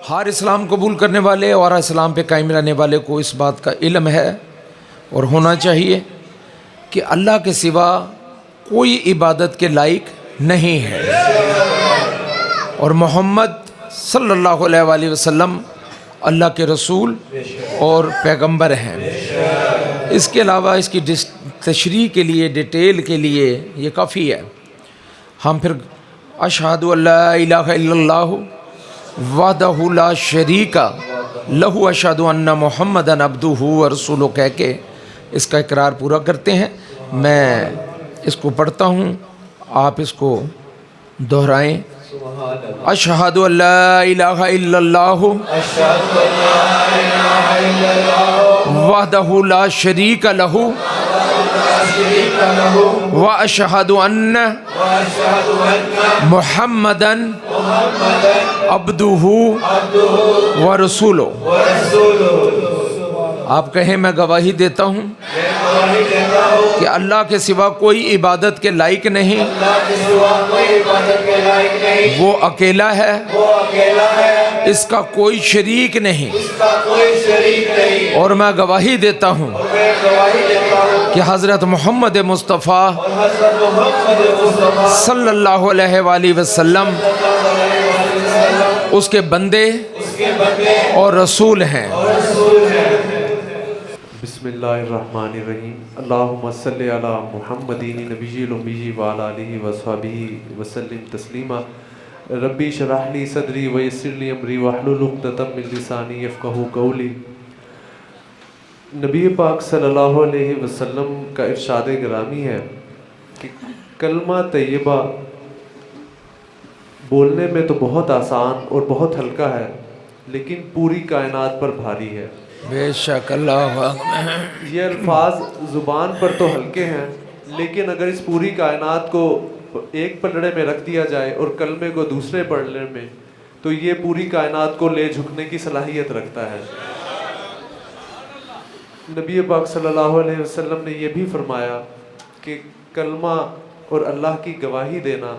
ہر اسلام قبول کرنے والے اور اسلام پہ قائم رہنے والے کو اس بات کا علم ہے اور ہونا چاہیے کہ اللہ کے سوا کوئی عبادت کے لائق نہیں ہے، اور محمد صلی اللہ علیہ وآلہ وسلم اللہ کے رسول اور پیغمبر ہیں۔ اس کے علاوہ اس کی تشریح کے لیے، ڈیٹیل کے لیے یہ کافی ہے۔ ہم پھر اشہد ان لا الہ الا اللہ وحدہ لا شریک لہ اشہد ان محمدا عبدہ ورسولہ کہہ کے اس کا اقرار پورا کرتے ہیں۔ میں اس کو پڑھتا ہوں، آپ اس کو دہرائیں۔ اشہد ان لا الہ الا اللہ وحدہ لا شریک لہ واشہد ان محمدا عبدہ ورسولہ۔ آپ کہیں میں گواہی دیتا ہوں کہ اللہ کے سوا کوئی عبادت کے لائق نہیں، وہ اکیلا ہے، اس کا کوئی شریک نہیں، اور میں گواہی دیتا ہوں کہ حضرت محمد مصطفیٰ صلی اللہ علیہ وآلہ وسلم اس کے بندے اور رسول ہیں۔ بسم اللہ الرحمن الرحیم۔ اللہم صلی علی محمد نبی الامی وعلی آلہ وصحبہ وسلم تسلیما۔ ربی اشرح لی صدری ویسر لی امری واحلل عقدۃ من لسانی یفقہوا قولی۔ نبی پاک صلی اللہ علیہ وسلم کا ارشاد گرامی ہے کہ کلمہ طیبہ بولنے میں تو بہت آسان اور بہت ہلکا ہے، لیکن پوری کائنات پر بھاری ہے۔ بے شک اللہ اکبر۔ یہ الفاظ زبان پر تو ہلکے ہیں، لیکن اگر اس پوری کائنات کو ایک پلڑے میں رکھ دیا جائے اور کلمے کو دوسرے پلڑے میں، تو یہ پوری کائنات کو لے جھکنے کی صلاحیت رکھتا ہے۔ نبی پاک صلی اللہ علیہ وسلم نے یہ بھی فرمایا کہ کلمہ اور اللہ کی گواہی دینا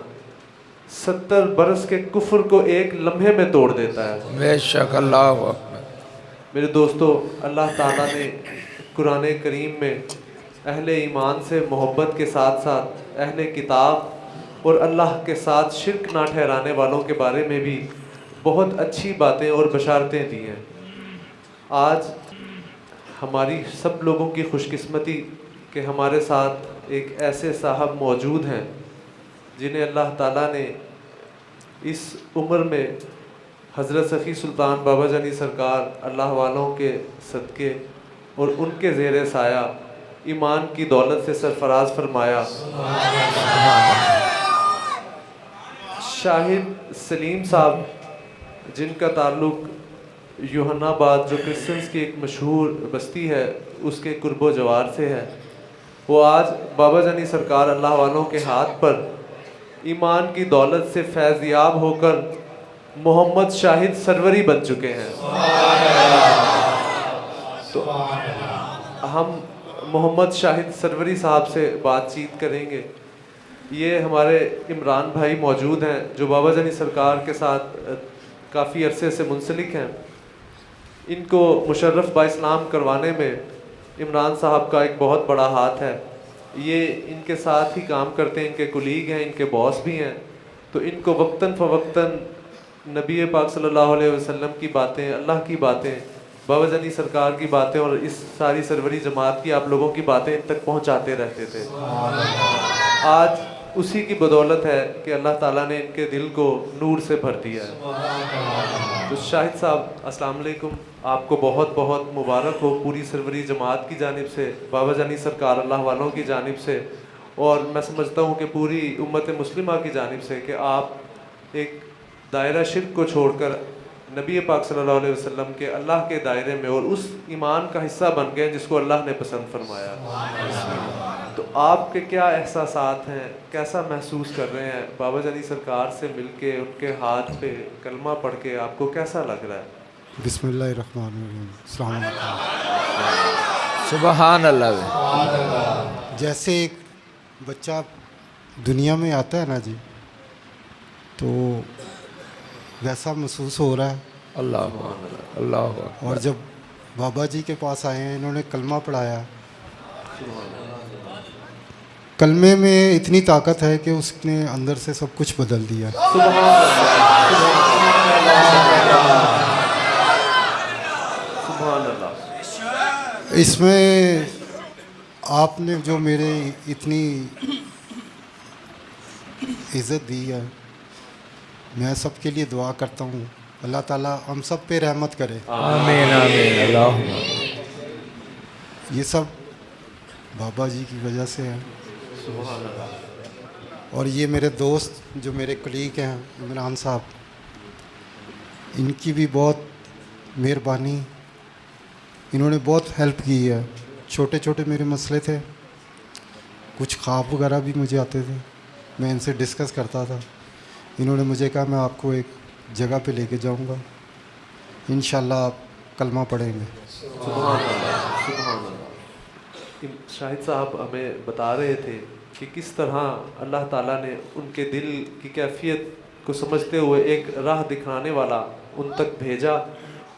70 برس کے کفر کو ایک لمحے میں توڑ دیتا ہے۔ بے شک اللہ اکبر۔ میرے دوستو، اللہ تعالیٰ نے قرآن کریم میں اہل ایمان سے محبت کے ساتھ ساتھ اہل کتاب اور اللہ کے ساتھ شرک نہ ٹھہرانے والوں کے بارے میں بھی بہت اچھی باتیں اور بشارتیں دی ہیں۔ آج ہماری سب لوگوں کی خوش قسمتی کہ ہمارے ساتھ ایک ایسے صاحب موجود ہیں جنہیں اللہ تعالیٰ نے اس عمر میں حضرت سخی سلطان بابا جانی سرکار اللہ والوں کے صدقے اور ان کے زیر سایہ ایمان کی دولت سے سرفراز فرمایا۔ شاہد سلیم صاحب، جن کا تعلق یوحنا آباد جو کرسچنز کی ایک مشہور بستی ہے اس کے قرب و جوار سے ہے، وہ آج بابا جانی سرکار اللہ والوں کے ہاتھ پر ایمان کی دولت سے فیض یاب ہو کر محمد شاہد سروری بن چکے ہیں۔ تو ہم محمد شاہد سروری صاحب سے بات چیت کریں گے۔ یہ ہمارے عمران بھائی موجود ہیں جو بابا جانی سرکار کے ساتھ کافی عرصے سے منسلک ہیں۔ ان کو مشرف با اسلام کروانے میں عمران صاحب کا ایک بہت بڑا ہاتھ ہے۔ یہ ان کے ساتھ ہی کام کرتے ہیں، ان کے کولیگ ہیں، ان کے باس بھی ہیں، تو ان کو وقتاً فوقتاً نبی پاک صلی اللہ علیہ وسلم کی باتیں، اللہ کی باتیں، بابا جانی سرکار کی باتیں اور اس ساری سروری جماعت کی آپ لوگوں کی باتیں ان تک پہنچاتے رہتے تھے۔ آج اسی کی بدولت ہے کہ اللہ تعالیٰ نے ان کے دل کو نور سے بھر دیا ہے۔ تو شاہد صاحب السلام علیکم، آپ کو بہت بہت مبارک ہو پوری سروری جماعت کی جانب سے، بابا جانی سرکار اللہ والوں کی جانب سے، اور میں سمجھتا ہوں کہ پوری امت مسلمہ کی جانب سے کہ آپ ایک دائرہ شرک کو چھوڑ کر نبی پاک صلی اللہ علیہ وسلم کے اللہ کے دائرے میں اور اس ایمان کا حصہ بن گئے جس کو اللہ نے پسند فرمایا۔ تو آپ کے کیا احساسات ہیں، کیسا محسوس کر رہے ہیں بابا جانی سرکار سے مل کے، ان کے ہاتھ پہ کلمہ پڑھ کے آپ کو کیسا لگ رہا ہے؟ بسم اللہ الرحمن الرحیم۔ السلام علیکم۔ سبحان اللہ۔ جیسے ایک بچہ دنیا میں آتا ہے نا جی، تو ویسا محسوس ہو رہا ہے अल्लाह अकबर, अल्लाह अकबर। और जब बाबा जी के पास आए हैं, इन्होंने कलमा पढ़ाया। कलमे में इतनी ताकत है कि उसने अंदर से सब कुछ बदल दिया। सुभान अल्लाह। इसमें आपने जो मेरे इतनी इज़्ज़त दी है, मैं सबके लिए दुआ करता हूँ, अल्लाह ताला हम सब पे रहमत करे। आमीन आमीन, अल्लाह। ये सब बाबा जी की वजह से है। सुभान अल्लाह। और ये मेरे दोस्त जो मेरे कलीग हैं, इमरान साहब, इनकी भी बहुत मेहरबानी, इन्होंने बहुत हेल्प की है। छोटे छोटे मेरे मसले थे, कुछ ख्वाब वगैरह भी मुझे आते थे, मैं इनसे डिस्कस करता था। इन्होंने मुझे कहा मैं आपको एक जगह पे लेके जाऊंगा, इंशाल्लाह आप कलमा पढ़ेंगे। सुभान अल्लाह, सुभान अल्लाह। शाहिद साहब हमें बता रहे थे कि किस तरह अल्लाह ताला ने उनके दिल की कैफियत को समझते हुए एक राह दिखाने वाला उन तक भेजा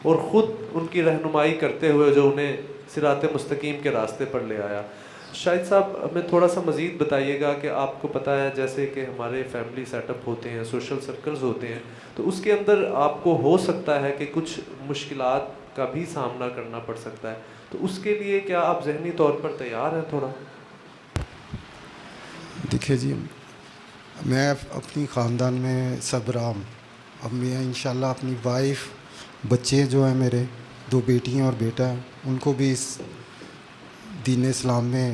और ख़ुद उनकी रहनुमाई करते हुए जो उन्हें सिराते मुस्तकीम के रास्ते पर ले आया। शाहिद साहब हमें थोड़ा सा मज़ीद बताइएगा कि आपको पता है जैसे कि हमारे फैमिली सेटअप होते हैं, सोशल सर्कल्स होते हैं, तो उसके अंदर आपको हो सकता है कि कुछ मुश्किलात का भी सामना करना पड़ सकता है, तो उसके लिए क्या आप ज़हनी तौर पर तैयार हैं थोड़ा? देखिए जी, मैं अपनी ख़ानदान में सबराम, अब मैं इंशाल्लाह अपनी वाइफ, बच्चे जो हैं मेरे 2 बेटियां और बेटा है, उनको भी इस दीन इस्लाम में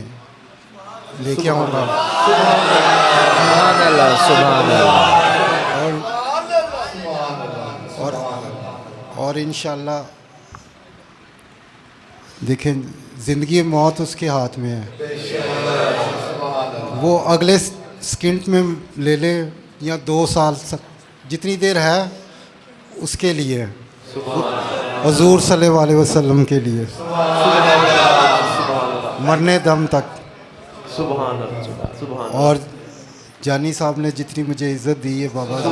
लेके आऊँगा। सुभान अल्लाह, सुभान अल्लाह। और इंशाल्लाह देखें, ज़िंदगी मौत उसके हाथ में है। वो अगले सेकंड में ले ले या 2 साल जितनी देर है उसके लिए, हुज़ूर सल्लल्लाहु अलैहि वसल्लम के लिए, मरने दम तक। सुभान अल्लाह, सुभान अल्लाह। और जानी साहब ने जितनी मुझे इज़्ज़त दी है बाबा जी,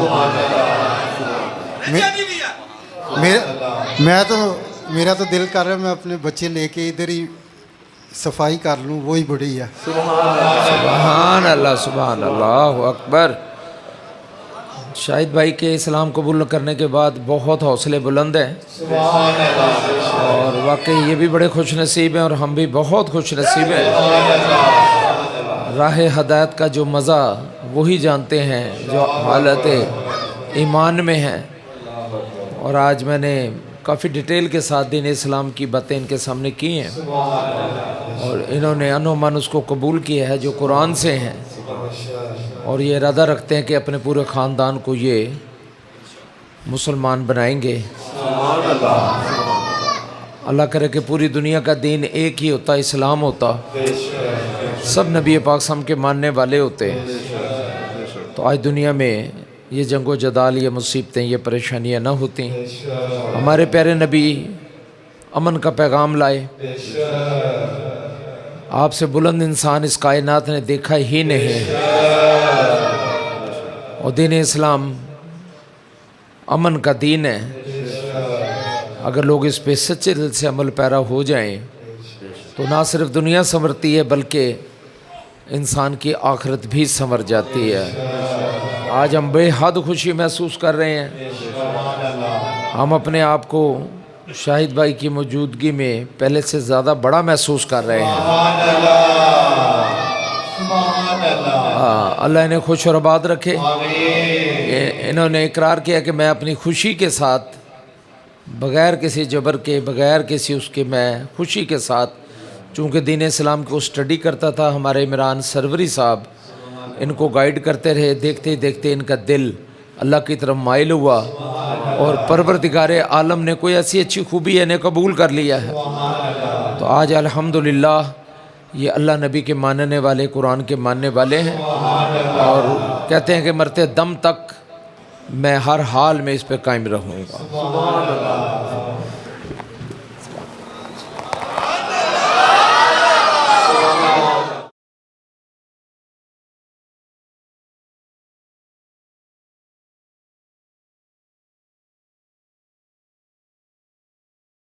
मेरा तो दिल कर रहा है मैं अपने बच्चे लेके इधर ही सफाई कर लूँ, वही बड़ी है। सुभान अल्लाह, सुभान अल्लाह अकबर। शाहिद भाई के इस्लाम कबूल करने के बाद बहुत हौसले बुलंद हैं और वाकई ये भी बड़े खुश नसीब हैं और हम भी बहुत खुश नसीब हैं। राह हदायत का जो मज़ा वही जानते हैं जो हालत ईमान में हैं। और आज मैंने काफ़ी डिटेल के साथ दीन इस्लाम की बातें इनके सामने की हैं और इन्होंने अनोमन उसको कबूल किया है जो कुरान से हैं, और ये इरादा रखते हैं कि अपने पूरे ख़ानदान को ये मुसलमान बनाएंगे। अल्लाह करे कि पूरी दुनिया का दीन एक ही होता, इस्लाम होता, सब नबी पाक सल्लल्लाहु अलैहि वसल्लम के मानने वाले होते, तो आज दुनिया में ये जंगो जदाल, ये मुसीबतें, ये परेशानियाँ ना होती। हमारे प्यारे नबी अमन का पैगाम लाए। आपसे बुलंद इंसान इस कायनात ने देखा ही नहीं, और दीन इस्लाम अमन का दीन है। अगर लोग इस पे सच्चे दिल से अमल पैरा हो जाएं तो ना सिर्फ दुनिया संवरती है बल्कि इंसान की आखिरत भी संवर जाती है। आज हम बेहद खुशी महसूस कर रहे हैं। हम अपने आप को शाहिद भाई की मौजूदगी में पहले से ज़्यादा बड़ा महसूस कर रहे हैं। अल्लाह इन्हें खुश और आबाद रखे। इन्होंने इकरार किया कि मैं अपनी खुशी के साथ, बग़ैर किसी जबर के, बग़ैर किसी उसके, मैं खुशी के साथ, चूँकि दीन इस्लाम को स्टडी करता था, हमारे इमरान सरवरी साहब इनको गाइड करते रहे, देखते देखते इनका दिल अल्लाह की तरफ माइल हुआ और परवरदिगार आलम ने कोई ऐसी अच्छी खूबी इन्हें कबूल कर लिया है। तो आज अल्हम्दुलिल्लाह ये अल्लाह नबी के मानने वाले, कुरान के मानने वाले हैं और कहते हैं कि मरते दम तक मैं हर हाल में इस पे कायम रहूँगा।